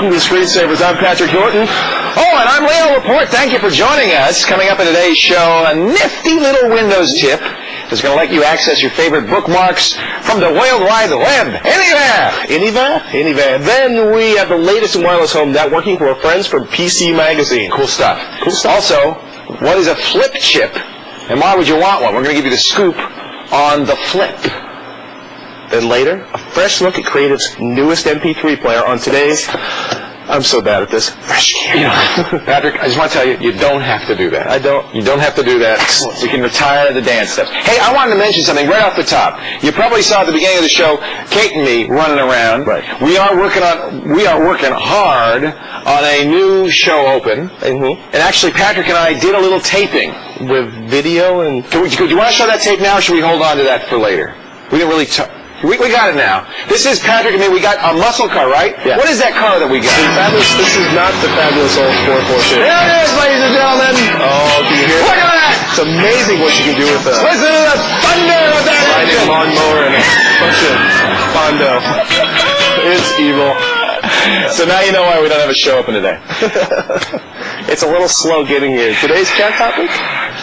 Welcome to the Screensavers. I'm Patrick Norton. Oh, and I'm Leo Laporte. Thank you for joining us. Coming up in today's show, a nifty little Windows tip that's going to let you access your favorite bookmarks from the World Wide Web. Anywhere. Then we have the latest in wireless home networking from our friends from PC Magazine. Cool stuff. Also, what is a flip chip, and why would you want one? We're going to give you the scoop on the flip. Then later, a fresh look at Creative's newest MP3 player on today's... I'm so bad at this. Fresh camera. Patrick, I just want to tell you, you don't have to do that. You don't have to do that. Excellent. You can retire the dance steps. Hey, I wanted to mention something right off the top. You probably saw at the beginning of the show, Kate and me running around. Right. We are working hard on a new show open. Mm-hmm. And actually, Patrick and I did a little taping. With video and... Do you want to show that tape now, or should we hold on to that for later? We didn't really... We got it now. This is Patrick and me. We got a muscle car, right? Yeah. What is that car that we got? This is not the fabulous old 446. There it is, ladies and gentlemen. Oh, can you hear it? Look at that. It's amazing what you can do with that. Listen to the thunder with that Riding lawnmower and a bunch of Bondo. It's evil. So now you know why we don't have a show open today. It's a little slow getting here. Today's chat topic?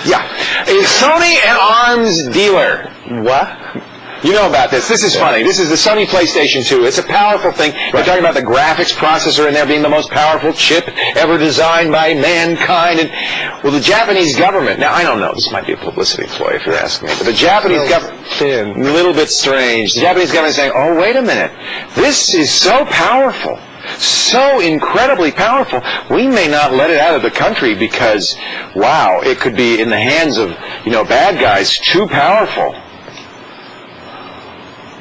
Yeah. Is Sony an arms dealer? What? You know about this. This is funny. This is the Sony Playstation 2. It's a powerful thing. We're talking about the graphics processor in there being the most powerful chip ever designed by mankind. And, well, the Japanese government, now I don't know, this might be a publicity ploy if you're asking me, but the Japanese government, a little bit strange. The Japanese government is saying, oh, wait a minute. This is so powerful. So incredibly powerful, we may not let it out of the country because, wow, it could be in the hands of, bad guys, too powerful.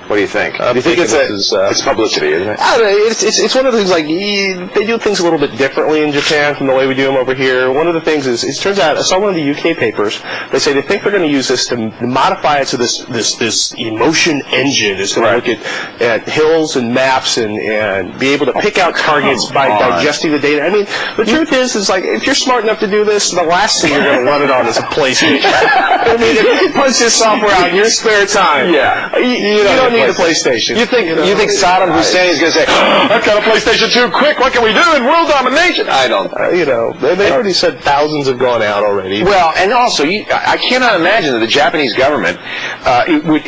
What do you think? Do you think it's publicity, isn't it? I don't know, it's one of the things, like, they do things a little bit differently in Japan from the way we do them over here. One of the things is, it turns out, I saw one of the UK papers, they say they think they're going to use this to modify it so this emotion engine is going to look at hills and maps and be able to pick out targets by digesting the data. I mean, the truth is like, if you're smart enough to do this, the last thing you're going to run it on is a PlayStation. I mean, if you can punch this software out in your spare time, you don't need a PlayStation. You think Saddam Hussein is going to say, I've got a PlayStation 2, quick, what can we do in world domination? I don't. They already said thousands have gone out already. Well, and also, I cannot imagine that the Japanese government,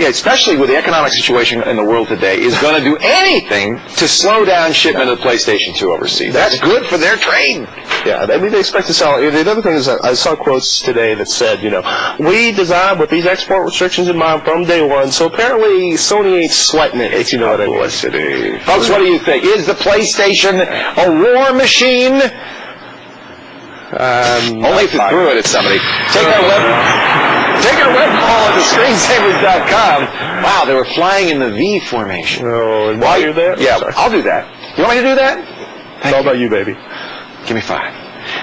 especially with the economic situation in the world today, is going to do anything to slow down shipment of the PlayStation 2 overseas. That's good for their trade. Yeah, I mean, they expect to sell. The other thing is that I saw quotes today that said, we designed with these export restrictions in mind from day one, so apparently Sony ain't sweating it, if you know what I mean. Folks, what do you think? Is the PlayStation a war machine? Only if you threw it at somebody. Take our web call at thescreensavers.com. Wow, they were flying in the V formation. Oh, and while you're there? Yeah, I'll do that. You want me to do that? It's all about you, baby. Give me 5.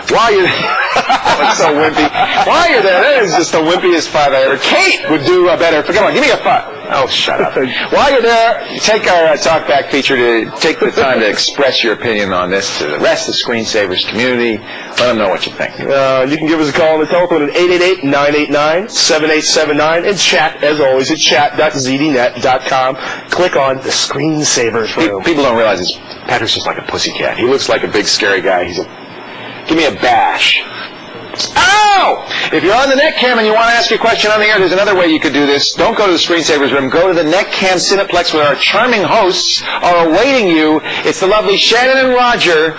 While you're that's so wimpy. While you're there, that is just the wimpiest 5 I ever. Kate would do better. Come on, give me a 5. Oh, shut up. While you're there, take our talkback feature to take the time to express your opinion on this to the rest of the Screensavers community. Let them know what you think. You can give us a call on the telephone at 888-989-7879 and chat, as always, at chat.zdnet.com. Click on the Screensavers room. People don't realize this. Patrick's just like a pussycat. He looks like a big, scary guy. Give me a bash. Ow! If you're on the Netcam and you want to ask a question on the air, there's another way you could do this. Don't go to the Screensavers room. Go to the Netcam Cineplex where our charming hosts are awaiting you. It's the lovely Shannon and Roger.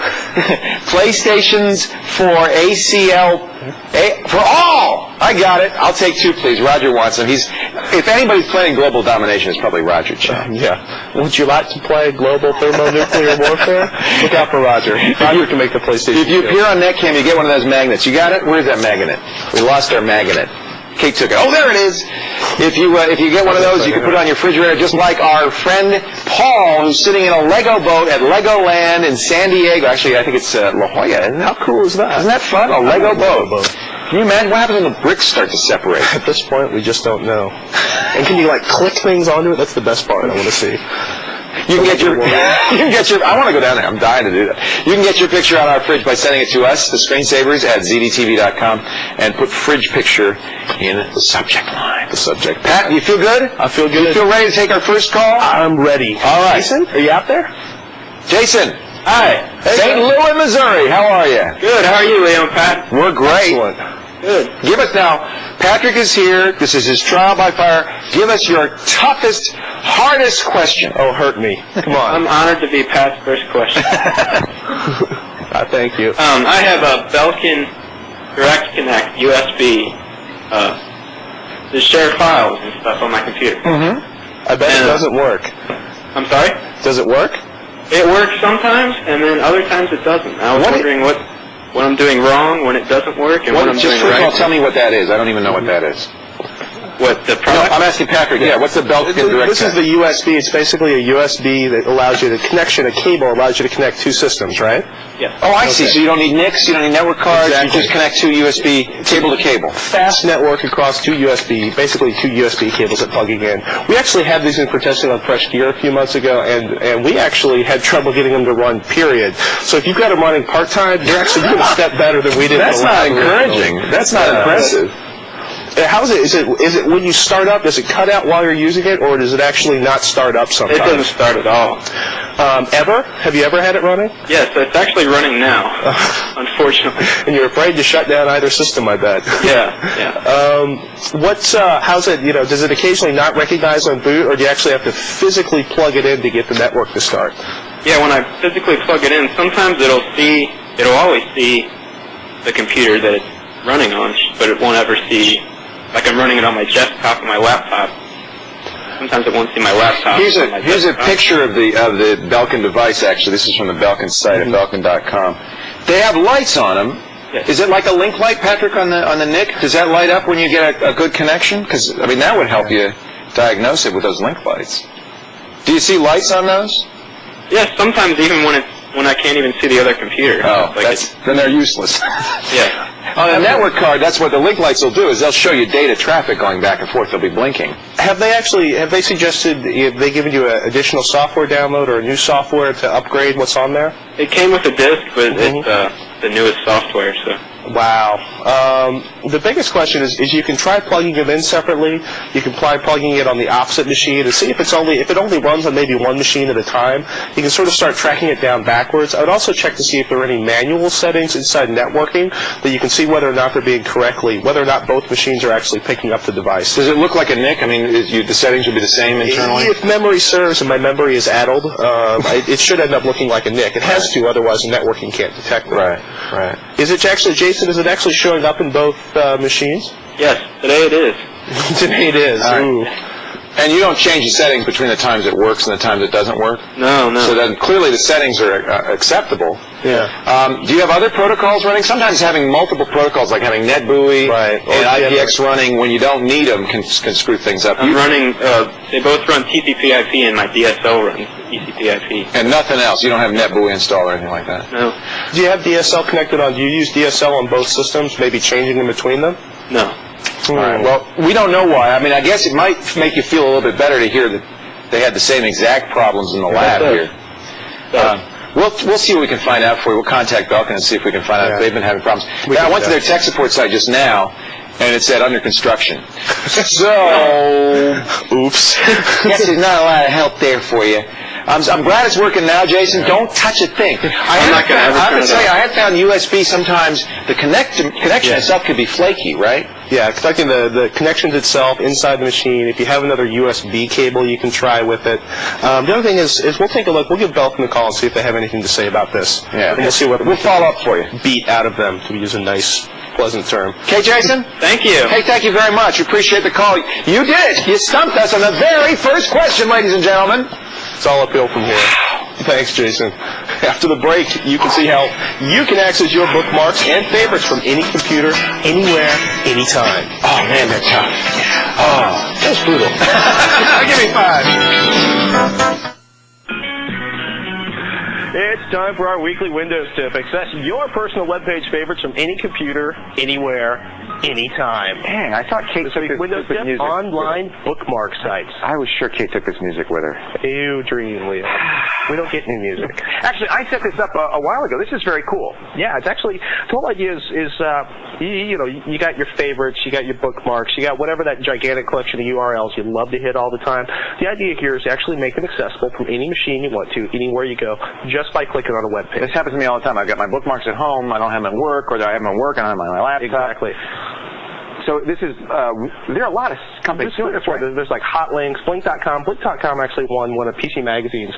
PlayStations for ACL. For all! I got it. I'll take 2, please. Roger wants them. If anybody's playing global domination, it's probably Roger Chan. Yeah. Would you like to play global thermonuclear warfare? Look out for Roger. Roger can make the PlayStation. If you appear on Netcam, you get one of those magnets. You got it? Where's that magnet? We lost our magnet. Kate took it. Oh, there it is. If you get one of those, you can put it on your refrigerator, just like our friend Paul, who's sitting in a Lego boat at Legoland in San Diego. Actually, I think it's La Jolla. Isn't that? How cool is that? Isn't that fun? A Lego boat. Can you imagine what happens when the bricks start to separate? At this point, we just don't know. And can you click things onto it? That's the best part I want to see. You can get your, I want to go down there. I'm dying to do that. You can get your picture on our fridge by sending it to us, the Screensavers at ZDTV.com, and put fridge picture in the subject line. The subject. Pat, you feel good? I feel good. You feel ready to take our first call? I'm ready. All right. Jason, are you out there? Jason. Hi. St. Louis, Missouri. How are you? Good. How are you, Leo and Pat? We're great. Excellent. Good. Give us now, Patrick is here. This is his trial by fire. Give us your toughest, hardest question. Oh, hurt me. Come on. I'm honored to be Pat's first question. Thank you. I have a Belkin Direct Connect USB to share files and stuff on my computer. Mm-hmm. I bet it doesn't work. I'm sorry? Does it work? It works sometimes, and then other times it doesn't. I was wondering what I'm doing wrong when it doesn't work, and what I'm doing first right. of all, tell me what that is. I don't even know what that is. What, the No, product? I'm asking Patrick. Yeah, what's the Belkin Direct This is the USB. It's basically a USB that allows you to connection. A cable allows you to connect two systems, right? Yes. Oh, I see. So you don't need NICs, you don't need network cards. Exactly. You just connect two USB cable to cable. Fast network across basically two USB cables that plugging in. We actually had these in for testing on Fresh Gear a few months ago, and we actually had trouble getting them to run, period. So if you've got them running part-time, you're actually doing a step better than we did. That's not encouraging. That's not impressive. How is it? Is it when you start up, does it cut out while you're using it, or does it actually not start up sometimes? It doesn't start at all. Ever? Have you ever had it running? Yes, it's actually running now, unfortunately. And you're afraid to shut down either system, I bet. Yeah. How's it, does it occasionally not recognize on boot, or do you actually have to physically plug it in to get the network to start? Yeah, when I physically plug it in, sometimes it'll always see the computer that it's running on, but it won't ever see, like I'm running it on my desktop and my laptop. Sometimes it won't see my laptop. Here's a picture of the Belkin device, actually. This is from the Belkin site at Belkin.com. They have lights on them. Yes. Is it like a link light, Patrick, on the NIC? Does that light up when you get a good connection? Because, I mean, that would help you diagnose it with those link lights. Do you see lights on those? Yes, sometimes even when I can't even see the other computer. Oh, then they're useless. Yeah. On a network card, that's what the link lights will do, is they'll show you data traffic going back and forth. They'll be blinking. Have they suggested, have they given you an additional software download or a new software to upgrade what's on there? It came with a disc, but it's the newest software, so. Wow. The biggest question is you can try plugging them in separately. You can try plugging it on the opposite machine and see if it only runs on maybe one machine at a time. You can sort of start tracking it down backwards. I would also check to see if there are any manual settings inside networking that you can see whether or not they're being whether or not both machines are actually picking up the device. Does it look like a NIC? I mean, the settings would be the same internally? If memory serves and my memory is addled, it should end up looking like a NIC. It has to, otherwise the networking can't detect it. Right. Is it actually, Jason, is it actually showing up in both machines? Yes, today it is. Today it is. Ooh. And you don't change the settings between the times it works and the times it doesn't work? No. So then clearly the settings are acceptable. Yeah. Do you have other protocols running? Sometimes having multiple protocols, like having NetBEUI and IPX running when you don't need them, can screw things up. I'm running, they both run TCP/IP and my DSL runs TCP/IP. And nothing else? You don't have NetBEUI installed or anything like that? No. Do you have DSL connected on? Do you use DSL on both systems, maybe changing in between them? No. All right. Well, we don't know why. I mean, I guess it might make you feel a little bit better to hear that they had the same exact problems in the lab here. We'll see what we can find out for you. We'll contact Belkin and see if we can find out if they've been having problems. I went to their tech support site just now, and it said under construction. So, oops. Guess there's not a lot of help there for you. I'm glad it's working now, Jason. Don't touch a thing. I have to tell you, I have found USB sometimes, the connection itself can be flaky, right? Yeah, connecting the connections itself inside the machine. If you have another USB cable, you can try with it. The other thing is we'll take a look. We'll give Belkin a call and see if they have anything to say about this. Yeah. And we'll see what we'll follow up for you. Beat out of them, to use a nice, pleasant term. Okay, Jason? Thank you. Hey, thank you very much. Appreciate the call. You did it. You stumped us on the very first question, ladies and gentlemen. It's all uphill from here. Thanks, Jason. After the break, you can see how you can access your bookmarks and favorites from any computer, anywhere, anytime. Oh, man, they're tough. Oh, that was brutal. Give me 5. It's time for our weekly Windows tip. Access your personal webpage favorites from any computer, anywhere, anytime. Dang, I thought Kate took this Windows tip, music. online bookmark sites. I was sure Kate took this music with her. You dream, Leo. We don't get new music. Actually, I set this up a while ago. This is very cool. Yeah, it's actually, the whole idea is you got your favorites, you got your bookmarks, you got whatever that gigantic collection of URLs you love to hit all the time. The idea here is to actually make them accessible from any machine you want to, anywhere you go, just by clicking on a web page. This happens to me all the time. I've got my bookmarks at home, I don't have them at work, or I have them at work, and I have them on my laptop. Exactly. So this is, there are a lot of companies doing this. Right? There's like hot links, Blink.com. Blink.com actually won one of PC Magazine's,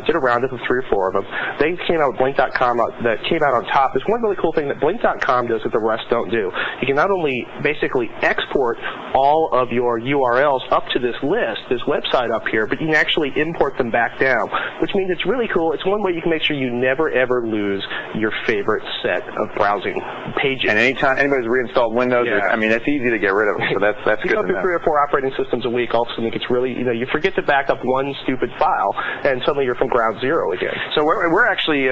did a roundup of 3 or 4 of them. They came out with Blink.com that came out on top. There's one really cool thing that Blink.com does that the rest don't do. You can not only basically export all of your URLs up to this list, this website up here, but you can actually import them back down, which means it's really cool. It's one way you can make sure you never ever lose your favorite set of browsing pages. And anytime anybody's reinstalled Windows, I mean, it's easy to get rid of them, so that's you good go to through know. 3 or 4 operating systems a week, all of a sudden it gets really, you forget to back up one stupid file, and suddenly you're from ground zero again. So we're actually,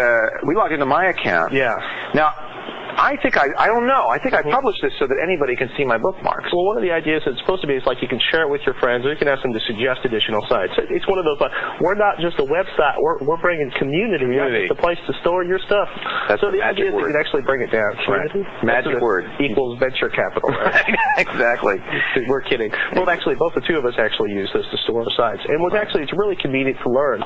we logged into my account. Yeah. Now, I think I don't know. I think I published this so that anybody can see my bookmarks. Well, one of the ideas it's supposed to be is like you can share it with your friends, or you can ask them to suggest additional sites. It's one of those, we're not just a website, we're bringing community. We're just a place to store your stuff. That's so the the idea is that you can actually bring it down. Community? Magic word. Equals venture capital, right? Exactly. We're kidding. Well, actually, both the two of us actually use this to store our sites. And it's really convenient to learn.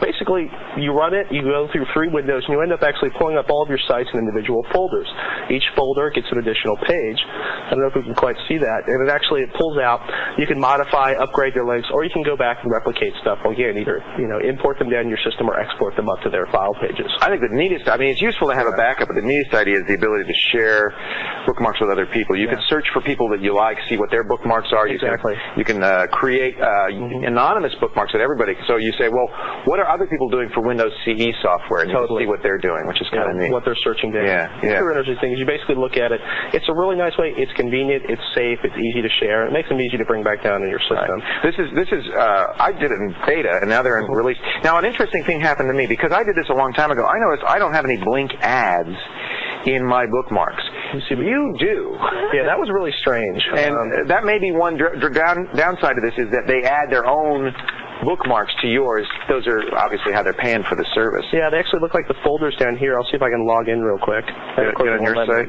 Basically, you run it, you go through 3 windows, and you end up actually pulling up all of your sites in individual folders. Each folder gets an additional page. I don't know if we can quite see that. And it pulls out. You can modify, upgrade your links, or you can go back and replicate stuff again, either import them down your system or export them up to their file pages. I think the neatest, it's useful to have a backup, but the neatest idea is the ability to share bookmarks with other people. You can search for people that you like, see what their bookmarks are. Exactly. You can create anonymous bookmarks that everybody. So you say, well, what are other people doing for Windows CE software? And you can see what they're doing, which is kind of neat. What they're searching down. Yeah. Things you basically look at it. It's a really nice way. It's convenient. It's safe. It's easy to share. It makes them easy to bring back down in your system. Right. This is. I did it in beta, and now they're in release. Now, an interesting thing happened to me because I did this a long time ago. I noticed I don't have any Blink ads in my bookmarks. You do. Yeah, that was really strange. And that may be one downside of this is that they add their own bookmarks to yours. Those are obviously how they're paying for the service. Yeah, they actually look like the folders down here. I'll see if I can log in real quick. Get on your site?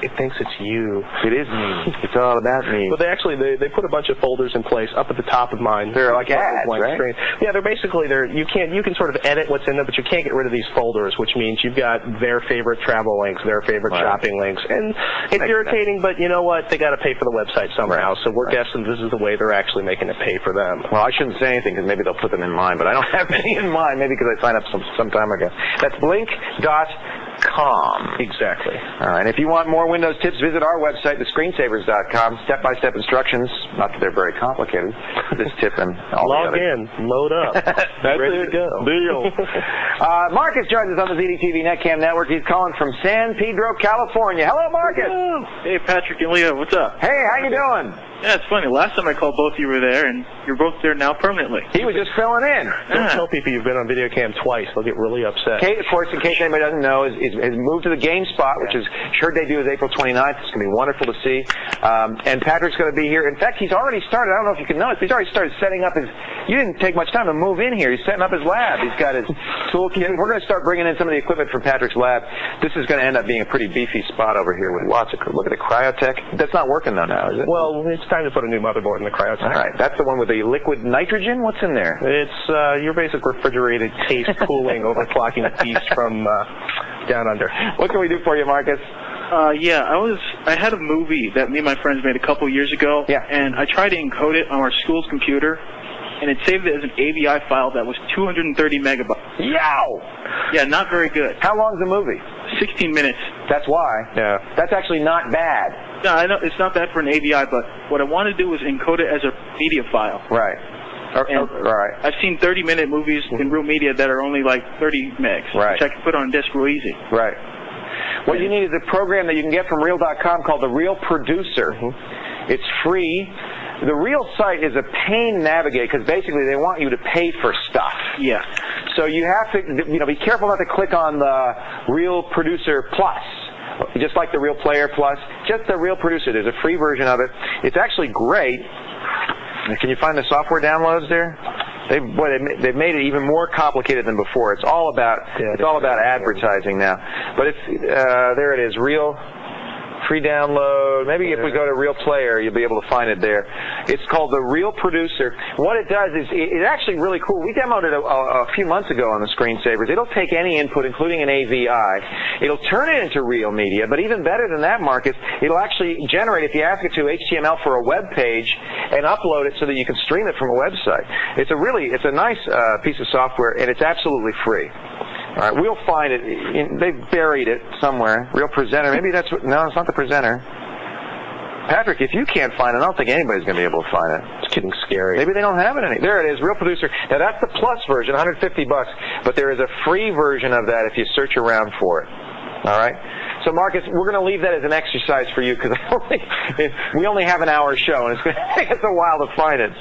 It thinks it's you. It is me. It's all about me. But they put a bunch of folders in place up at the top of mine. They're like ads, right? Screen. Yeah, they're basically you can sort of edit what's in them, but you can't get rid of these folders, which means you've got their favorite travel links, their favorite shopping links, and it's irritating. But you know what? They got to pay for the website somehow, so we're guessing this is the way they're actually making it pay for them. Well, I shouldn't say anything because maybe they'll put them in mine, but I don't have any in mind. Maybe because I signed up some time ago. That's blink.com. Exactly. And if you want more Windows tips, visit our website, thescreensavers.com. Step-by-step instructions. Not that they're very complicated. This tip and all Log in, load up. That's ready to go. Deal. Marcus joins us on the ZDTV Netcam Network. He's calling from San Pedro, California. Hello, Marcus. Hello. Hey, Patrick and Leo. What's up? Hey, how you doing? Yeah, it's funny. Last time I called, both of you were there, and you're both there now permanently. He was just filling in. Don't tell people you've been on video cam twice. They'll get really upset. Kate, of course, in case anybody doesn't know, has moved to the GameSpot, which is her debut is April 29th. It's going to be wonderful to see. And Patrick's going to be here. In fact, he's already started. I don't know if you can notice, but he's already started setting up his. You didn't take much time to move in here. He's setting up his lab. He's got his toolkit. We're going to start bringing in some of the equipment from Patrick's lab. This is going to end up being a pretty beefy spot over here with lots of. Look at the Cryotech. That's not working though now, is it? Well, it's time to put a new motherboard in the Cryotech. All right, that's the one with the liquid nitrogen. What's in there? It's your basic refrigerated case cooling overclocking beast from down under. What can we do for you, Marcus? I had a movie that me and my friends made a couple years ago. Yeah. And I tried to encode it on our school's computer, and it saved it as an AVI file that was 230 megabytes. Yow! Yeah, not very good. How long's the movie? 16 minutes. That's why. Yeah. That's actually not bad. No, I know it's not bad for an AVI, but what I want to do was encode it as a media file. Right. Right. I've seen 30-minute movies in real media that are only like 30 megs, which I can put on a disk real easy. Right. What you need is a program that you can get from Real.com called the Real Producer. It's free. The Real site is a pain to navigate because basically they want you to pay for stuff. Yeah. So you have to, be careful not to click on the Real Producer Plus. Just like the Real Player Plus, just the Real Producer. There's a free version of it. It's actually great. Can you find the software downloads there? They've made it even more complicated than before. It's all about advertising now. But it's there it is, real free download. Maybe if we go to Real Player, you'll be able to find it there. It's called the Real Producer. What it does is it's actually really cool. We demoed it a few months ago on the Screensavers. It'll take any input, including an AVI. It'll turn it into real media, but even better than that, Marcus, it'll actually generate, if you ask it to, HTML for a web page and upload it so that you can stream it from a website. It's a nice piece of software, and it's absolutely free. All right, we'll find it. They've buried it somewhere. Real Presenter. Maybe that's what... No, it's not the Presenter. Patrick, if you can't find it, I don't think anybody's going to be able to find it. It's getting scary. Maybe they don't have it any. There it is, Real Producer. Now, that's the plus version, $150, but there is a free version of that if you search around for it. All right? So, Marcus, we're going to leave that as an exercise for you because we only have an hour show, and it's going to take us a while to find it.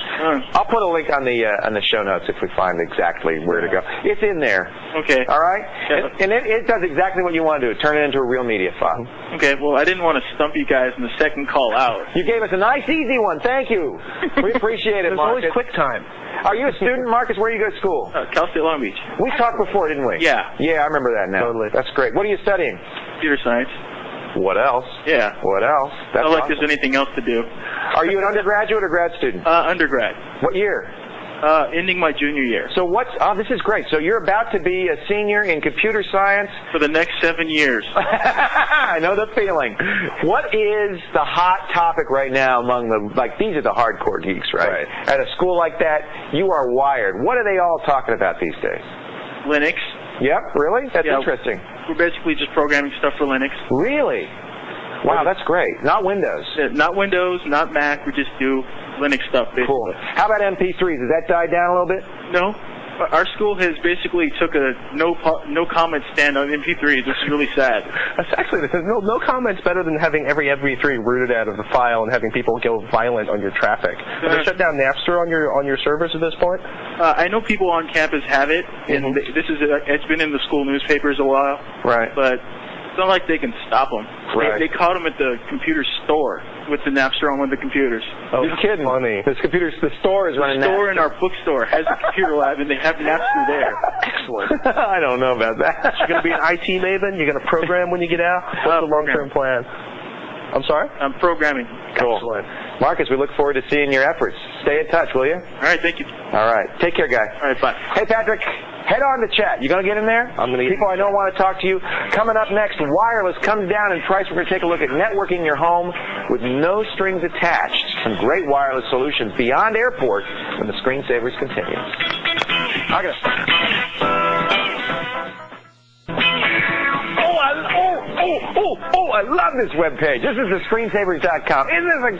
I'll put a link on the show notes if we find exactly where to go. It's in there. Okay. All right? Yeah. And it does exactly what you want to do. Turn it into a real media file. Okay, well, I didn't want to stump you guys in the second call out. You gave us a nice, easy one. Thank you. We appreciate it, There's Marcus. always quick time. Are you a student, Marcus? Where do you go to school? Cal State Long Beach. We talked before, didn't we? Yeah. Yeah, I remember that now. Totally. That's great. What are you studying? Computer science. What else? Yeah. What else? That's Not like awesome. there's anything else to do. Are you an undergraduate or grad student? Undergrad. What year? Ending my junior year. So this is great. So you're about to be a senior in computer science? For the next 7 years. I know the feeling. What is the hot topic right now among these are the hardcore geeks, right? At a school like that, you are wired. What are they all talking about these days? Linux. Yep, really? That's Yeah. interesting. We're basically just programming stuff for Linux. Really? Wow, that's great. Not Windows. Not Windows, not Mac. We just do Linux stuff, basically. Cool. How about MP3s? Has that died down a little bit? No. Our school has basically took a no comment stand on MP3s, which is really sad. That's actually, there's no comments better than having every MP3 rooted out of the file and having people go violent on your traffic. Have they shut down Napster on your servers at this point? I know people on campus have it, and it's been in the school newspapers a while. Right. But it's not like they can stop them. Right. They caught them at the computer store with the Napster on one of the computer. Oh, you're kidding. Funny. The store is running The store Napster. in our bookstore has a computer lab, and they have Napster there. Excellent. I don't know about that. You're going to be an IT maven? You're going to program when you get out? What's the long-term plan? I'm sorry? I'm programming. Cool. Excellent. Marcus, we look forward to seeing your efforts. Stay in touch, will you? All right, thank you. All right. Take care, guy. All right, bye. Hey, Patrick, head on to chat. You going to get in there? I'm going to get People I know want to talk to you. Coming up next, wireless comes down in price. We're going to take a look at networking your home with no strings attached. Some great wireless solutions beyond airport when the Screensavers continue. I love this webpage. This is the Screensavers.com. Isn't this a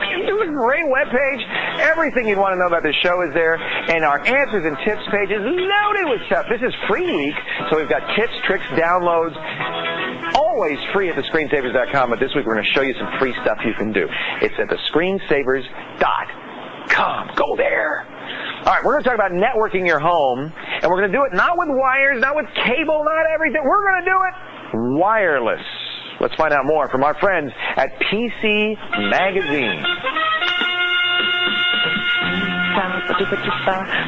great webpage? Everything you'd want to know about this show is there, and our answers and tips page is loaded with stuff. This is free week, so we've got tips, tricks, downloads, always free at the Screensavers.com, but this week we're going to show you some free stuff you can do. It's at the Screensavers.com. Go there. All right, we're going to talk about networking your home, and we're going to do it not with wires, not with cable, not everything. We're going to do it wireless. Let's find out more from our friends at PC Magazine.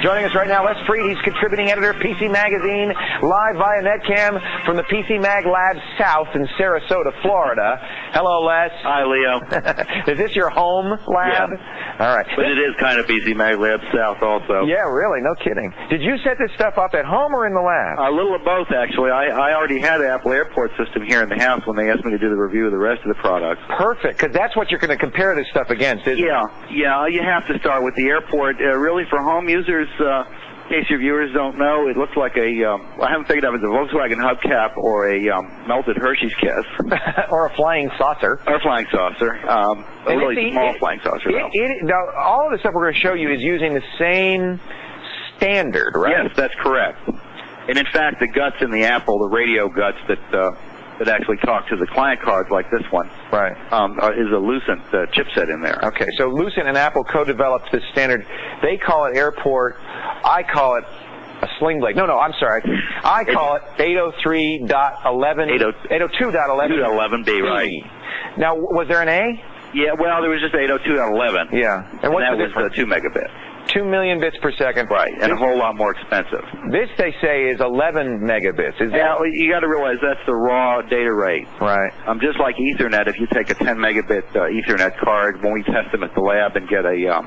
Joining us right now, Les Freed. He's contributing editor of PC Magazine, live via Netcam from the PC Mag Lab South in Sarasota, Florida. Hello, Les. Hi, Leo. Is this your home lab? Yeah. All right. But it is kind of PC Mag Lab South also. Yeah, really, no kidding. Did you set this stuff up at home or in the lab? A little of both, actually. I already had an Apple Airport system here in the house when they asked me to do the review of the rest of the products. Perfect, because that's what you're going to compare this stuff against, isn't it? Yeah, you have to start with the Airport. Really, for home users, in case your viewers don't know, it looks like I haven't figured out if it's a Volkswagen hubcap or a melted Hershey's Kiss. Or a flying saucer. Or a flying saucer. A really small flying saucer, though. Now, all of the stuff we're going to show you is using the same standard, right? Yes, that's correct. And in fact, the guts in the Apple, the radio guts that actually talk to the client cards like this one, right, is a Lucent chipset in there. Okay, so Lucent and Apple co-developed this standard. They call it Airport. I call it a Sling Blade. No, I'm sorry. I call it 803.11. 802.11. 2.11B, right. Now, was there an A? Yeah, well, there was just 802.11. Yeah. And that was 2 megabit. 2 million bits per second. Right, and a whole lot more expensive. This, they say, is 11 megabits. Is that? Yeah, well, you got to realize that's the raw data rate. Right. Just like Ethernet, if you take a 10 megabit Ethernet card, when we test them at the lab and get a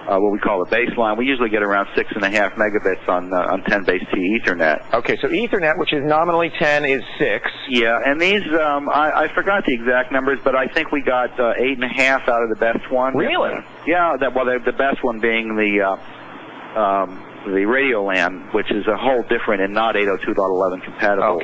what we call a baseline, we usually get around 6.5 megabits on 10 base T Ethernet. Okay, so Ethernet, which is nominally 10, is 6. Yeah, and these, I forgot the exact numbers, but I think we got 8.5 out of the best one. Really? Yeah, the best one being the Radiolan, which is a whole different and not 802.11 compatible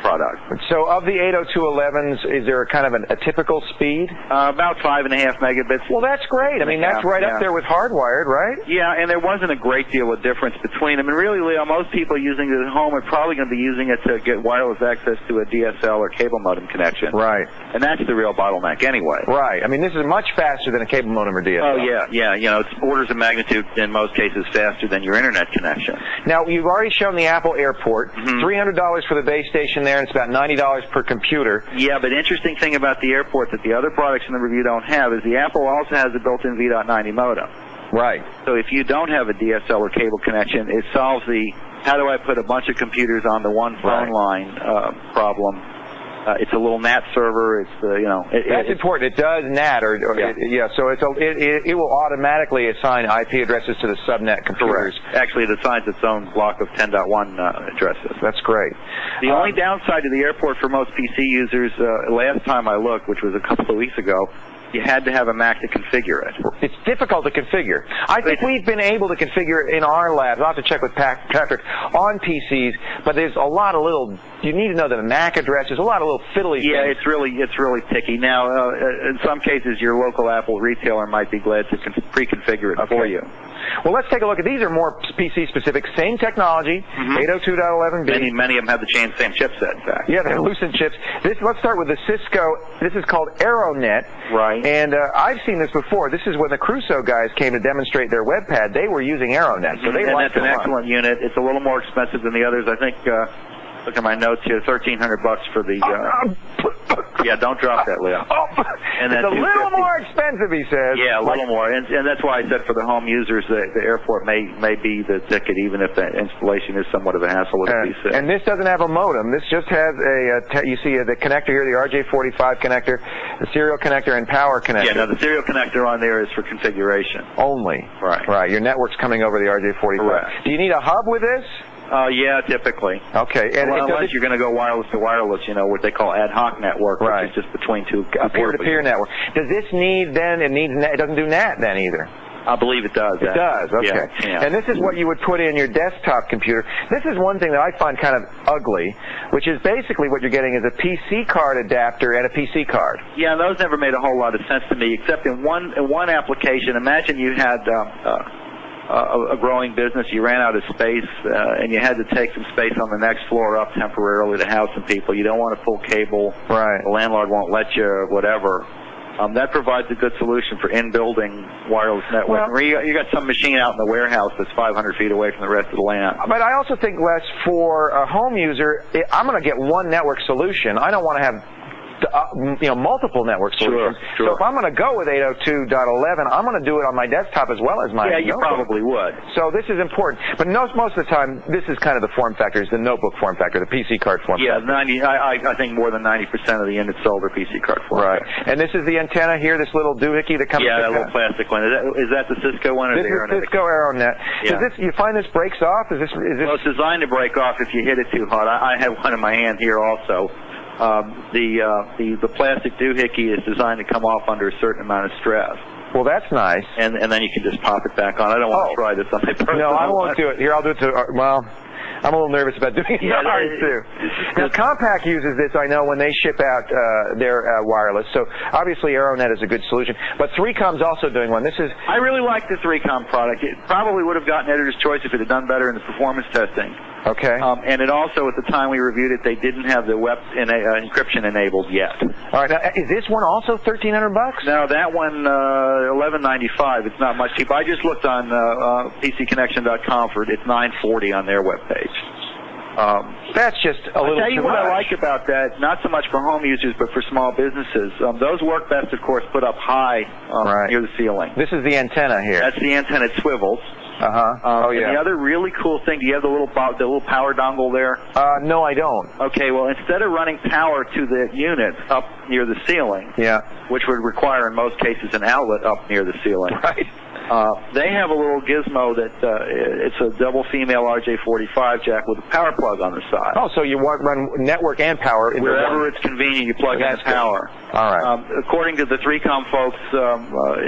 product. So of the 802.11s, is there kind of a typical speed? About 5.5 megabits. Well, that's great. I mean, that's right up there with hardwired, right? Yeah, and there wasn't a great deal of difference between them. And really, Leo, most people using it at home are probably going to be using it to get wireless access to a DSL or cable modem connection. Right. And that's the real bottleneck anyway. Right. I mean, this is much faster than a cable modem or DSL. Oh, yeah. You know, it's orders of magnitude, in most cases, faster than your internet connection. Now, you've already shown the Apple Airport. $300 for the base station there, and it's about $90 per computer. Yeah, but interesting thing about the Airport that the other products in the review don't have is the Apple also has a built-in V.90 modem. Right. So if you don't have a DSL or cable connection, it solves the how do I put a bunch of computers on the one phone line problem. It's a little NAT server. It's that's important. It does NAT, so it will automatically assign IP addresses to the subnet computers. Correct. Actually, it assigns its own block of 10.1 addresses. That's great. The only downside to the Airport for most PC users, last time I looked, which was a couple of weeks ago, you had to have a Mac to configure it. It's difficult to configure. I think we've been able to configure in our labs. I'll have to check with Patrick on PCs, but there's a lot of little. You need to know the MAC address. There's a lot of little fiddly things. Yeah, it's really picky. Now, in some cases, your local Apple retailer might be glad to pre-configure it for you. Well, let's take a look at these. Are more PC-specific, same technology, 802.11b. Many of them have the same chipset, in fact. Yeah, they're Lucent chips. Let's start with the Cisco. This is called AeroNet. Right. And I've seen this before. This is when the Crusoe guys came to demonstrate their WebPad. They were using AeroNet, so they liked it a lot. And that's an excellent unit. It's a little more expensive than the others. I think, look at my notes here, $1,300 for the... yeah, don't drop that, Leo. And it's a little more expensive, he says. Yeah, a little more. And that's why I said for the home users, the Airport may be the ticket, even if the installation is somewhat of a hassle with a PC. And this doesn't have a modem. This just has you see the connector here, the RJ45 connector, the serial connector, and power connector. Yeah, no, the serial connector on there is for configuration. Only. Right. Right. Your network's coming over the RJ45. Correct. Do you need a hub with this? Yeah, typically. Okay. And unless you're going to go wireless to wireless, what they call ad hoc network, which is just between two peer-to-peer network. Does this need then? It doesn't do NAT then either. I believe it does. It does. Okay. Yeah. And this is what you would put in your desktop computer. This is one thing that I find kind of ugly, which is basically what you're getting is a PC card adapter and a PC card. Yeah, those never made a whole lot of sense to me, except in one application. Imagine you had a growing business, you ran out of space, and you had to take some space on the next floor up temporarily to house some people. You don't want to pull cable. Right. The landlord won't let you, whatever. That provides a good solution for in-building wireless network. Well, you got some machine out in the warehouse that's 500 feet away from the rest of the LAN. But I also think, Les, for a home user, I'm going to get one network solution. I don't want to have multiple network solutions. Sure. So if I'm going to go with 802.11, I'm going to do it on my desktop as well as my notebook. You probably would. So this is important. But most of the time, this is kind of the form factor, is the notebook form factor, the PC card form factor. I think more than 90% of the units sold are PC card form factor. And this is the antenna here, this little doohickey that comes with that little plastic one. Is that the Cisco one or the AeroNet? This is Cisco AeroNet. Yeah. You find this breaks off? Is this? Well, it's designed to break off if you hit it too hard. I have one in my hand here also. The plastic doohickey is designed to come off under a certain amount of stress. Well, that's nice. And then you can just pop it back on. I don't want to try this on my personal. No, I won't do it. Here, I'll do it I'm a little nervous about doing it too. Now, Compaq uses this, I know, when they ship out their wireless. So obviously, AeroNet is a good solution. But 3Com's also doing one. I really like the 3Com product. It probably would have gotten editor's choice if it had done better in the performance testing. Okay. And it also, at the time we reviewed it, they didn't have the web encryption enabled yet. All right. Now, is this one also $1,300? No, that one $11.95. It's not much cheaper. I just looked on PCConnection.com for it. It's $9.40 on their webpage. That's just a little I'll tell you too what much. I like about that, not so much for home users, but for small businesses. Those work best, of course, put up high near the ceiling. This is the antenna here. That's the antenna. It swivels. Oh, yeah. And the other really cool thing, do you have the little power dongle there? No, I don't. Okay, well, instead of running power to the unit up near the ceiling, which would require in most cases an outlet up near the ceiling, they have a little gizmo that it's a double female RJ45 jack with a power plug on the side. Oh, so you run network and power into wherever it's convenient, you plug in the power. All right. According to the 3Com folks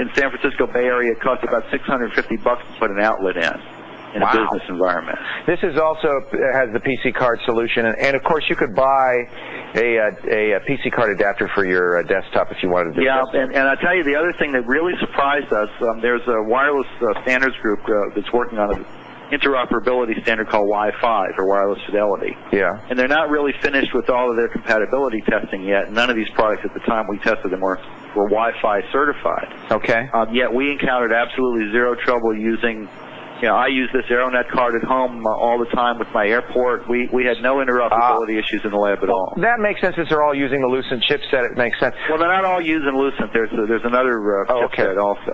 in San Francisco Bay Area, it costs about $650 to put an outlet in a business environment. This is also has the PC card solution, and of course you could buy a PC card adapter for your desktop if you wanted to do that. And I tell you, the other thing that really surprised us, there's a wireless standards group that's working on an interoperability standard called Wi-Fi for wireless fidelity. Yeah. And they're not really finished with all of their compatibility testing yet. None of these products at the time we tested them were Wi-Fi certified. Okay. Yet we encountered absolutely zero trouble using. I use this Aeronet card at home all the time with my airport. We had no interoperability issues in the lab at all. That makes sense since they're all using the Lucent chipset. It makes sense. Well, they're not all using Lucent. There's another chipset also.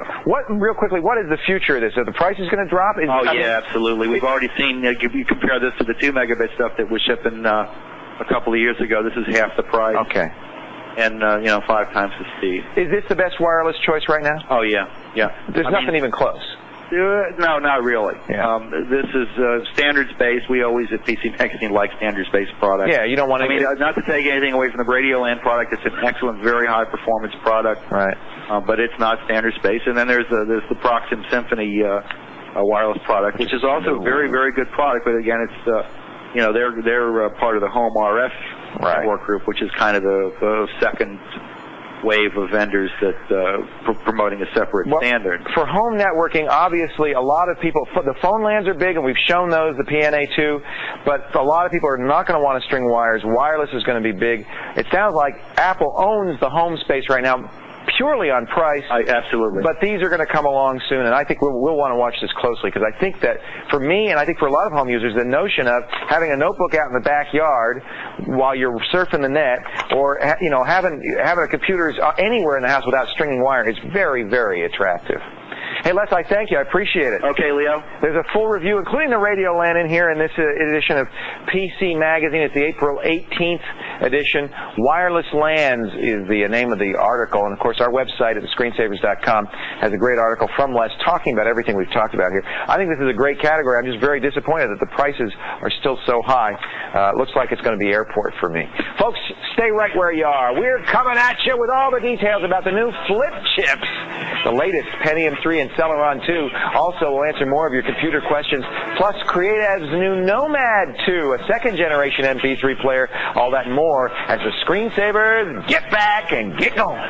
Real quickly, what is the future of this? Are the prices going to drop? Absolutely. We've already seen, you compare this to the 2 megabit stuff that was shipping a couple of years ago. This is half the price. Okay. And, 5 times the speed. Is this the best wireless choice right now? Oh, yeah. There's nothing even close. No, not really. Yeah. This is standards-based. We always at PC Magazine like standards-based products. Yeah, you don't want to... not to take anything away from the Radioland product. It's an excellent, very high-performance product. Right. But it's not standards-based. And then there's the Proxim Symphony wireless product, which is also a very, very good product. But again, it's they're part of the Home RF network group, which is kind of the second wave of vendors that promoting a separate standard. For home networking, obviously, a lot of people, the phone LANs are big, and we've shown those, the PNA too, but a lot of people are not going to want to string wires. Wireless is going to be big. It sounds like Apple owns the home space right now, purely on price. Absolutely. But these are going to come along soon, and I think we'll want to watch this closely, because I think that for me, and I think for a lot of home users, the notion of having a notebook out in the backyard while you're surfing the net, or having a computer anywhere in the house without stringing wire is very, very attractive. Hey, Les, I thank you. I appreciate it. Okay, Leo. There's a full review, including the Radio LAN in here in this edition of PC Magazine. It's the April 18th edition. Wireless LANs is the name of the article. And, of course, our website at thescreensavers.com has a great article from Les talking about everything we've talked about here. I think this is a great category. I'm just very disappointed that the prices are still so high. Looks like it's going to be airport for me. Folks, stay right where you are. We're coming at you with all the details about the new flip chips, the latest Pentium 3 and Celeron 2. Also, we'll answer more of your computer questions. Plus, Creative's new Nomad 2, a second-generation MP3 player. All that and more as the Screensavers get back and get going.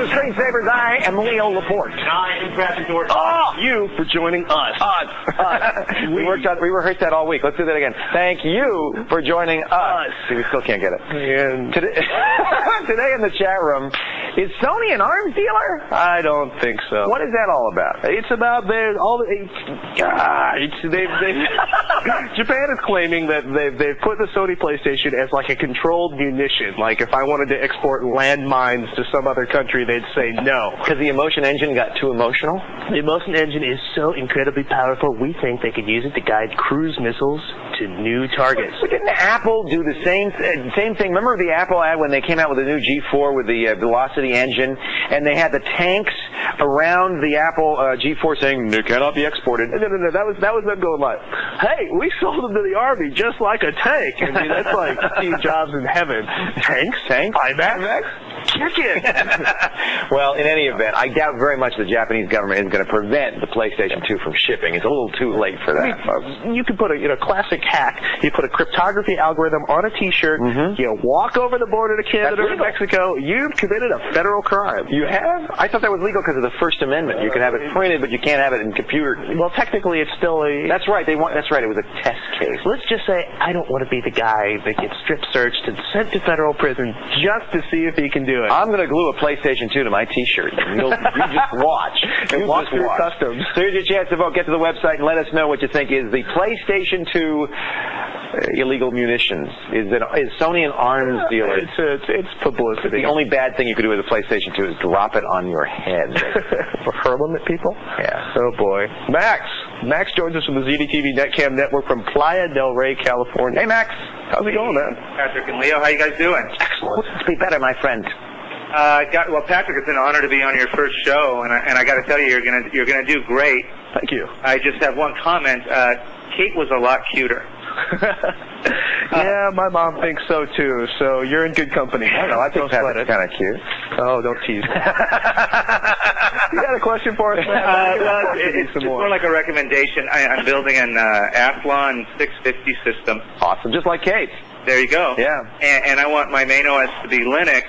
Screensavers, I am Leo Laporte. I am Patrick Norton. You for joining us. We rehearsed that all week. Let's do that again. Thank you for joining us. See, we still can't get it. And Today in the chat room, is Sony an arms dealer? I don't think so. What is that all about? It's about Japan is claiming that they've put the Sony PlayStation as like a controlled munition. Like if I wanted to export landmines to some other country, they'd say no. Because the Emotion Engine got too emotional? The Emotion Engine is so incredibly powerful, we think they could use it to guide cruise missiles to new targets. But didn't Apple do the same thing? Remember the Apple ad when they came out with the new G4 with the Velocity engine, and they had the tanks around the Apple G4 saying, it cannot be exported? No. That was them going like, hey, we sold them to the Army just like a tank. I mean, that's like Steve Jobs in heaven. Tanks? IMAX? Kick it. Well, in any event, I doubt very much the Japanese government is going to prevent the PlayStation 2 from shipping. It's a little too late for that, folks. You could put a classic hack. You put a cryptography algorithm on a T-shirt. You walk over the border to Canada or Mexico. You've committed a federal crime. You have? I thought that was legal because of the First Amendment. You can have it printed, but you can't have it in computer. Well, technically, it's still a... That's right. That's right. It was a test case. Let's just say I don't want to be the guy that gets strip searched and sent to federal prison just to see if he can do do it. I'm going to glue a PlayStation 2 to my T-shirt. You just watch. You watch your customs. So here's your chance to vote. Get to the website and let us know what you think is the PlayStation 2 illegal munitions. Is Sony an arms dealer? It's publicity. The only bad thing you could do with a PlayStation 2 is drop it on your head. For hurling at people? Yeah. Oh, boy. Max joins us from the ZDTV Netcam Network from Playa del Rey, California. Hey, Max. How's it going, man? Patrick and Leo, how you guys doing? Excellent. Let's be better, my friend. Well, Patrick, it's an honor to be on your first show, and I got to tell you, you're gonna do great. Thank you. I just have one comment. Kate was a lot cuter. Yeah, my mom thinks so too. So you're in good company. I don't know. I think Patrick's kind of cute. Oh, don't tease me. You got a question for us, man? It's just more like a recommendation. I'm building an Athlon 650 system. Awesome, just like Kate. There you go. Yeah. And I want my main OS to be Linux,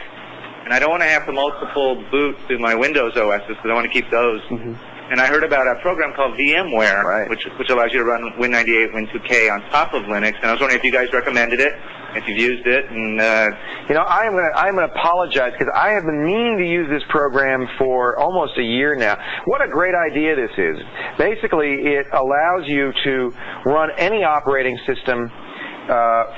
and I don't want to have to multiple boot through my Windows OSs because I want to keep those. Mm-hmm. And I heard about a program called Vmware, right, which allows you to run Win98, Win2K on top of Linux. And I was wondering if you guys recommended it, if you've used it. And I'm gonna apologize because I have been meaning to use this program for almost a year now. What a great idea this is! Basically, it allows you to run any operating system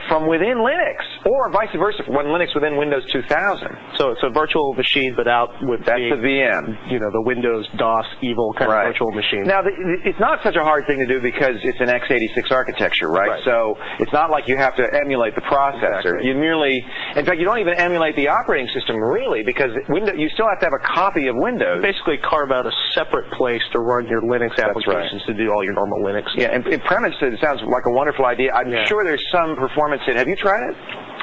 from within Linux, or vice versa, run Linux within Windows 2000. So it's a virtual machine, but out with the VM. You know, the Windows DOS evil kind of virtual machine. Now, it's not such a hard thing to do because it's an x86 architecture, right? So it's not like you have to emulate the processor. Exactly. You merely, in fact, you don't even emulate the operating system really, because you still have to have a copy of Windows. Basically, carve out a separate place to run your Linux applications to do all your normal Linux. Yeah, and in premise, it sounds like a wonderful idea. I'm sure there's some performance in it. Have you tried it?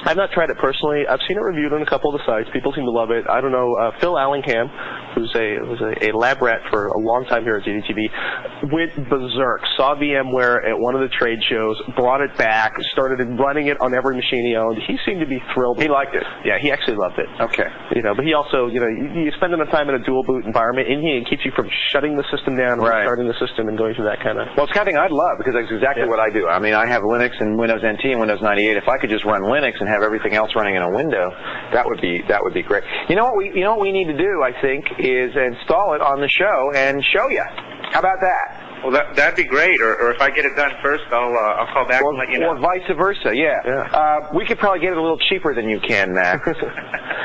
I've not tried it personally. I've seen it reviewed on a couple of the sites. People seem to love it. I don't know. Phil Allingham, who's a lab rat for a long time here at ZDTV, went berserk. Saw VMware at one of the trade shows, brought it back, started running it on every machine he owned. He seemed to be thrilled. He liked it. Yeah, he actually loved it. Okay. But he also, you spend enough time in a dual boot environment, and it keeps you from shutting the system down, and restarting the system, and going through that kind of. Well, it's the kind of thing I'd love because that's exactly what I do. I mean, I have Linux and Windows NT and Windows 98. If I could just run Linux and have everything else running in a window, that would be great. You know what we need to do, I think, is install it on the show and show you. How about that? Well, that'd be great. Or if I get it done first, I'll call back and let you know. Or vice versa. Yeah. We could probably get it a little cheaper than you can, Max.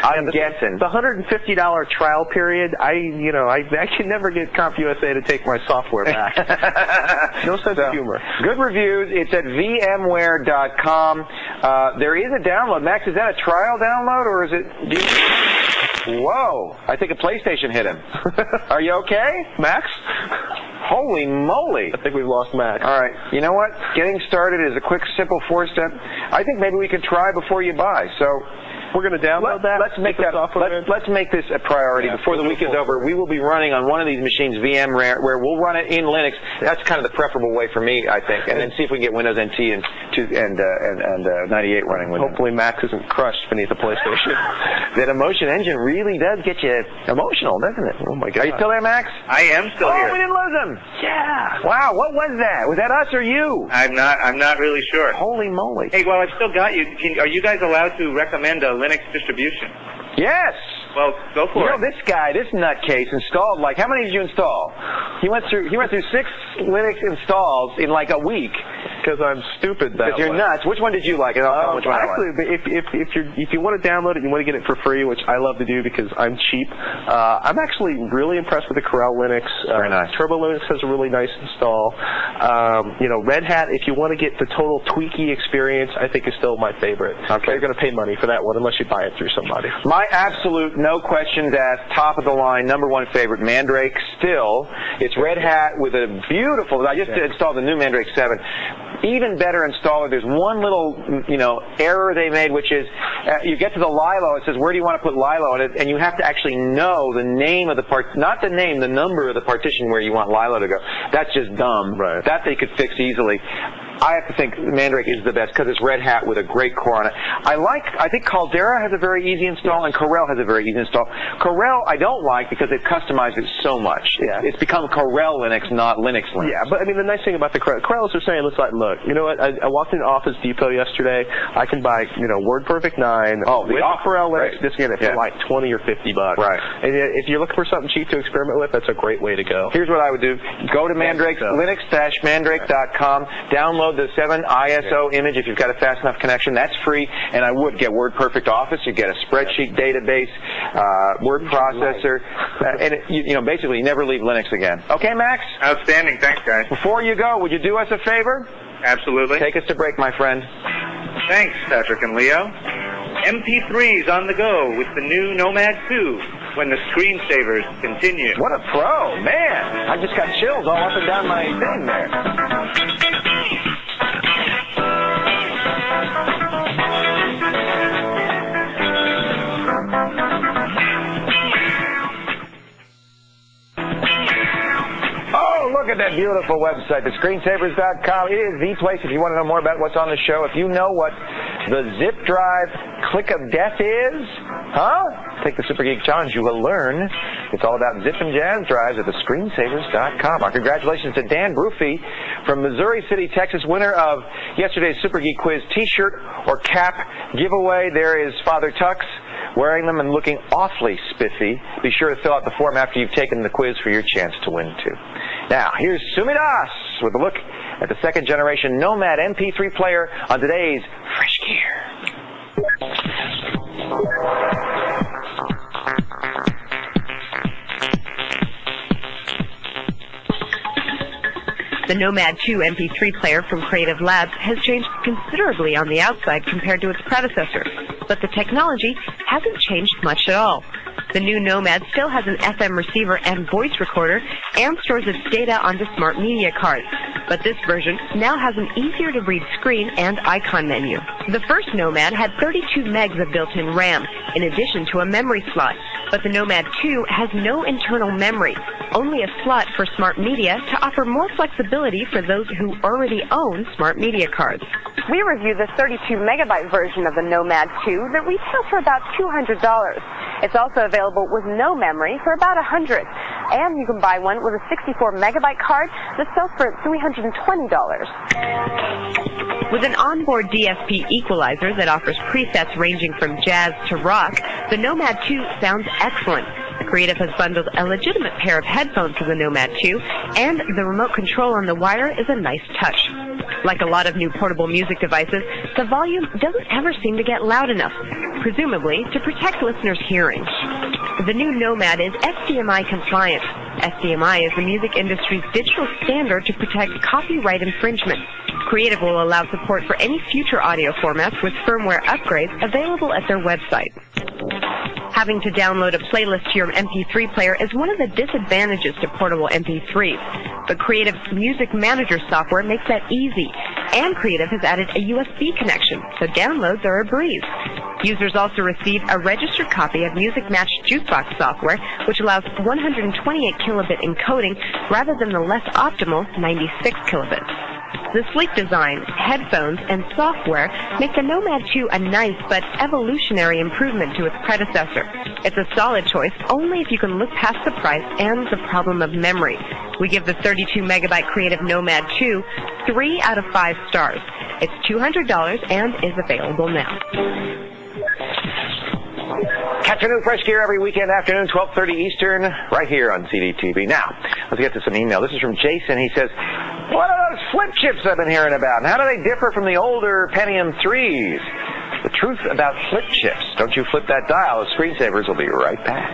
I'm guessing. The $150 trial period. I can never get CompUSA to take my software back. No sense of humor. Good reviews. It's at vmware.com. There is a download. Max, is that a trial download or is it? Whoa! I think a PlayStation hit him. Are you okay, Max? Holy moly! I think we've lost Max. All right. You know what? Getting started is a quick, simple 4-step. I think maybe we could try before you buy. So we're going to download that. Let's make this a priority before the week is over. We will be running on one of these machines, VMware, where we'll run it in Linux. That's kind of the preferable way for me, I think. And then see if we can get Windows NT and 98 running with it. Hopefully Max isn't crushed beneath the PlayStation. That Emotion engine really does get you emotional, doesn't it? Oh my God! Are you still there, Max? I am still here. Oh, we didn't lose him. Yeah. Wow. What was that? Was that us or you? I'm not really sure. Holy moly! Hey, well, I've still got you. Are you guys allowed to recommend a Linux distribution? Yes. Well, go for it. This guy, this nutcase, installed how many did you install? He went through 6 Linux installs in like a week. Because I'm stupid that way. Because you're nuts. Which one did you like? And I'll tell which one actually, if you want to download it, you want to get it for free, which I love to do because I'm cheap. I'm actually really impressed with the Corel Linux. Very nice. Turbo Linux has a really nice install. Red Hat, if you want to get the total tweaky experience, I think is still my favorite. Okay. You're going to pay money for that one unless you buy it through somebody. My absolute, no questions asked, top of the line, #1 favorite, Mandrake. Still, it's Red Hat with a beautiful. I just installed the new Mandrake 7. Even better installer. There's one little, error they made, which is you get to the Lilo. It says, where do you want to put Lilo? And you have to actually know the name of the not the name, the number of the partition where you want Lilo to go. That's just dumb. Right. That they could fix easily. I have to think Mandrake is the best because it's Red Hat with a great core on it. I think Caldera has a very easy install, and Corel has a very easy install. Corel I don't like because they've customized it so much. Yeah. It's become Corel Linux, not Linux Linux. Yeah, but I mean, the nice thing about the Corels are saying, it's like, look, you know what? I walked into Office Depot yesterday. I can buy, WordPerfect 9 with Corel Linux. Just get it for like $20 or $50. Right. And if you're looking for something cheap to experiment with, that's a great way to go. Here's what I would do. Go to Mandrake's Linux-Mandrake.com. Download the 7 ISO image if you've got a fast enough connection. That's free. And I would get WordPerfect Office. You get a spreadsheet database, word processor, and basically you never leave Linux again. Okay, Max? Outstanding. Thanks, guys. Before you go, would you do us a favor? Absolutely. Take us to break, my friend. Thanks, Patrick and Leo. MP3's on the go with the new Nomad 2 when the screensavers continue. What a pro, man! I just got chills all up and down my thing there. Look at that beautiful website, the screensavers.com. It is the place if you want to know more about what's on the show. If you know what the zip drive click of death is, take the Super Geek Challenge. You will learn. It's all about zip and jazz drives at the screensavers.com. Our congratulations to Dan Brufy from Missouri City, Texas, winner of yesterday's Super Geek Quiz t-shirt or cap giveaway. There is Father Tux wearing them and looking awfully spiffy. Be sure to fill out the form after you've taken the quiz for your chance to win, too. Now, here's Sumidas with a look at the second-generation Nomad Mp3 Player on today's Fresh Gear. The Nomad 2 MP3 player from Creative Labs has changed considerably on the outside compared to its predecessor, but the technology hasn't changed much at all. The new Nomad still has an FM receiver and voice recorder and stores its data onto smart media cards, but this version now has an easier-to-read screen and icon menu. The first Nomad had 32 megs of built-in RAM, in addition to a memory slot, but the Nomad 2 has no internal memory, only a slot for smart media to offer more flexibility for those who already own smart media cards. We reviewed the 32-megabyte version of the Nomad 2 that retails for about $200. It's also available with no memory for about $100. And you can buy one with a 64-megabyte card that sells for $320. With an onboard DSP equalizer that offers presets ranging from jazz to rock, the Nomad 2 sounds excellent. Creative has bundled a legitimate pair of headphones for the Nomad 2, and the remote control on the wire is a nice touch. Like a lot of new portable music devices, the volume doesn't ever seem to get loud enough, presumably to protect listeners' hearing. The new Nomad is SDMI compliant. SDMI is the music industry's digital standard to protect copyright infringement. Creative will allow support for any future audio formats with firmware upgrades available at their website. Having to download a playlist to your MP3 player is one of the disadvantages to portable MP3s, but Creative's Music Manager software makes that easy, and Creative has added a USB connection, so downloads are a breeze. Users also receive a registered copy of Music Match Jukebox software, which allows 128 kilobit encoding rather than the less optimal 96 kilobits. The sleek design, headphones, and software make the Nomad 2 a nice but evolutionary improvement to its predecessor. It's a solid choice only if you can look past the price and the problem of memory. We give the 32-megabyte Creative Nomad 2 3 out of 5 stars. It's $200 and is available now. Catch a new Fresh Gear every weekend afternoon, 12:30 Eastern, right here on ZDTV. Now, let's get to some email. This is from Jason. He says, what are those flip chips I've been hearing about, and how do they differ from the older Pentium 3s? The truth about flip chips. Don't you flip that dial. The Screensavers will be right back.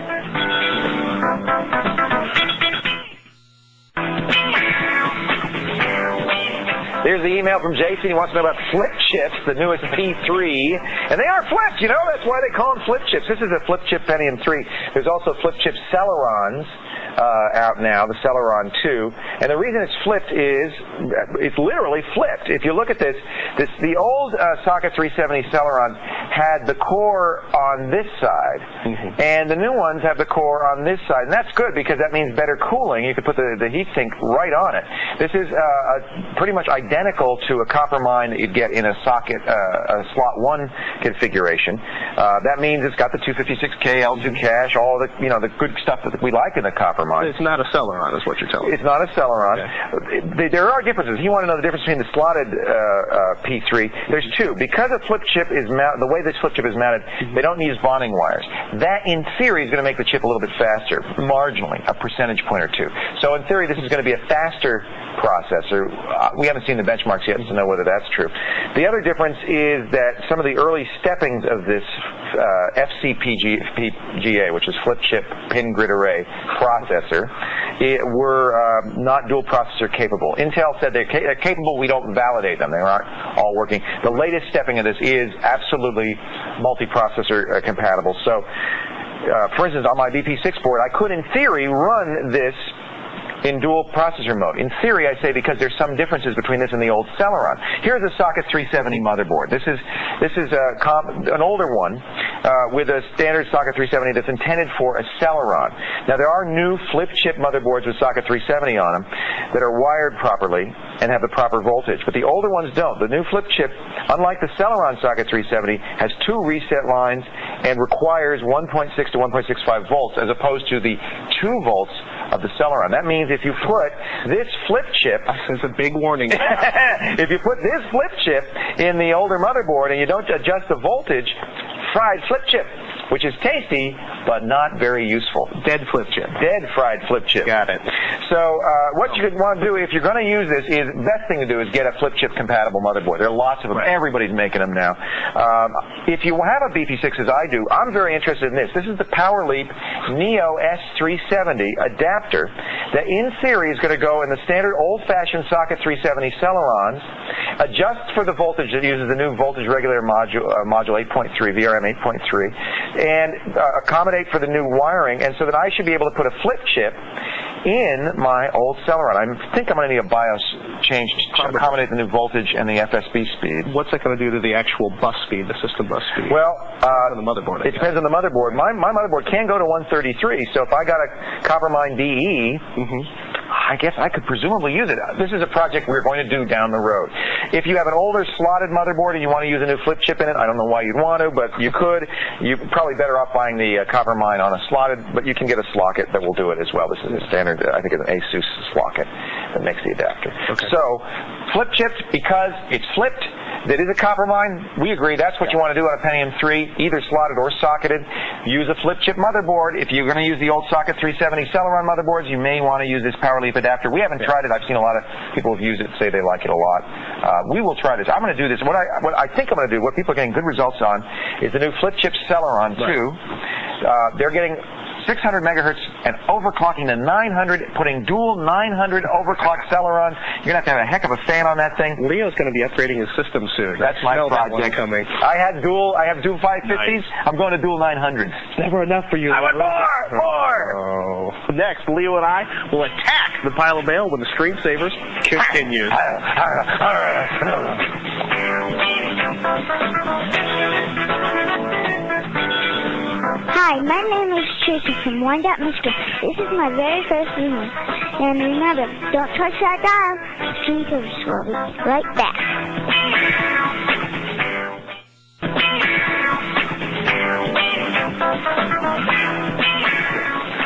There's the email from Jason. He wants to know about flip chips, the newest P3. And they are flipped, you know. That's why they call them flip chips. This is a flip chip Pentium 3. There's also flip chip Celerons out now, the Celeron 2. And the reason it's flipped is it's literally flipped. If you look at this the old Socket 370 Celeron had the core on this side, and the new ones have the core on this side. And that's good because that means better cooling. You can put the heatsink right on it. This is pretty much identical to a copper mine that you'd get in a socket, a slot 1 configuration. That means it's got the 256K L2 cache, all the the good stuff that we like in the copper mine. It's not a Celeron, is what you're telling me. It's not a Celeron. Okay. There are differences. You want to know the difference between the slotted P3? There's two. Because a flip chip is the way this flip chip is mounted, they don't use bonding wires. That, in theory, is going to make the chip a little bit faster, marginally, a percentage point or two. So, in theory, this is going to be a faster processor. We haven't seen the benchmarks yet to know whether that's true. The other difference is that some of the early steppings of this FCPGA, which is flip chip pin grid array processor, were not dual processor capable. Intel said they're capable. We don't validate them. They aren't all working. The latest stepping of this is absolutely multi-processor compatible. So, for instance, on my BP6 board, I could, in theory, run this in dual processor mode. In theory, I say, because there's some differences between this and the old Celeron. Here's a socket 370 motherboard. This is an older one with a standard socket 370 that's intended for a Celeron. Now, there are new flip chip motherboards with socket 370 on them that are wired properly and have the proper voltage, but the older ones don't. The new flip chip, unlike the Celeron socket 370, has 2 reset lines and requires 1.6 to 1.65 volts as opposed to the 2 volts of the Celeron. That means if you put this flip chip, it's a big warning. If you put this flip chip in the older motherboard and you don't adjust the voltage, fried flip chip, which is tasty but not very useful. Dead flip chip. Dead fried flip chip. Got it. So what you want to do if you're going to use this is, best thing to do is get a flip chip compatible motherboard. There are lots of them. Right. Everybody's making them now. If you have a BP6 as I do, I'm very interested in this. This is the PowerLeap Neo S370 adapter that in theory is going to go in the standard old-fashioned socket 370 Celerons, adjusts for the voltage. It uses the new voltage regulator module 8.3, VRM 8.3, and accommodate for the new wiring, and so that I should be able to put a flip chip in my old Celeron. I think I'm going to need a BIOS change to accommodate the new voltage and the FSB speed. What's that going to do to the actual bus speed, the system bus speed? Well, on the motherboard. It depends on the motherboard. My motherboard can go to 133, so if I got a Coppermine DE, I guess I could presumably use it. This is a project we're going to do down the road. If you have an older slotted motherboard and you want to use a new flip chip in it, I don't know why you'd want to, but you could. You're probably better off buying the Coppermine on a slotted, but you can get a slocket that will do it as well. This is a standard, I think it's an ASUS slocket that makes the adapter. Okay. So, flip chips, because it's flipped, that is a Coppermine. We agree that's what you want to do on a Pentium 3, either slotted or socketed. Use a flip chip motherboard. If you're going to use the old socket 370 Celeron motherboards, you may want to use this PowerLeap adapter. We haven't tried it. I've seen a lot of people who've used it say they like it a lot. We will try this. I'm going to do this. What I think I'm going to do, what people are getting good results on, is the new flip chip Celeron 2. They're getting 600 megahertz and overclocking to 900, putting dual 900 overclock Celerons. You're going to have a heck of a fan on that thing. Leo's going to be upgrading his system soon. That's my project. Coming. I have dual 550s. Nice. I'm going to dual 900s. It's never enough for you. I want more! Oh. Next, Leo and I will attack the pile of mail when the screensavers continues. Hi, my name is Tracy from Wind Up Michigan. This is my very first email. And remember, don't touch that dial. Screensavers will be right back.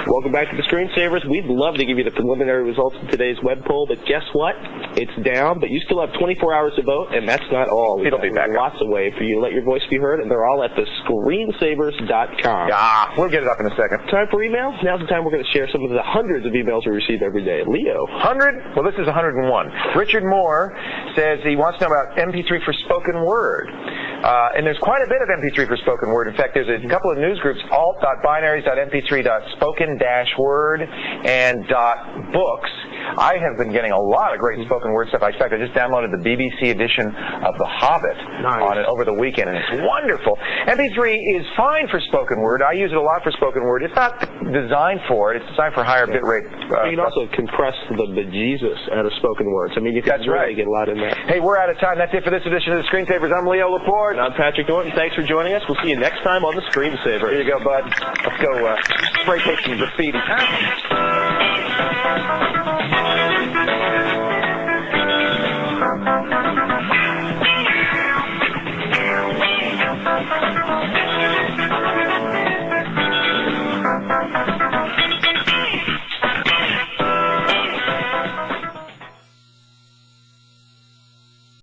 Welcome back to the Screensavers. We'd love to give you the preliminary results of today's web poll, but guess what? It's down, but you still have 24 hours to vote, and that's not all. It'll be back. Lots of ways for you to let your voice be heard, and they're all at thescreensavers.com. Yeah, we'll get it up in a second. Time for emails? Now's the time we're going to share some of the hundreds of emails we receive every day. Leo. 100? Well, this is 101. Richard Moore says he wants to know about MP3 for spoken word. And there's quite a bit of MP3 for spoken word. In fact, there's a couple of news groups, alt.binaries.mp3.spoken-word and .books. I have been getting a lot of great spoken word stuff. In fact, I just downloaded the BBC edition of The Hobbit on it over the weekend, and it's wonderful. MP3 is fine for spoken word. I use it a lot for spoken word. It's not designed for it. It's designed for higher bit rate. You can also compress the bejesus out of spoken words. I mean, you can really get a lot in there. Hey, we're out of time. That's it for this edition of the Screensavers. I'm Leo Laporte. Howard. And I'm Patrick Norton. Thanks for joining us. We'll see you next time on the Screensaver. Here you go, bud. Let's go spray paint some graffiti. Huh?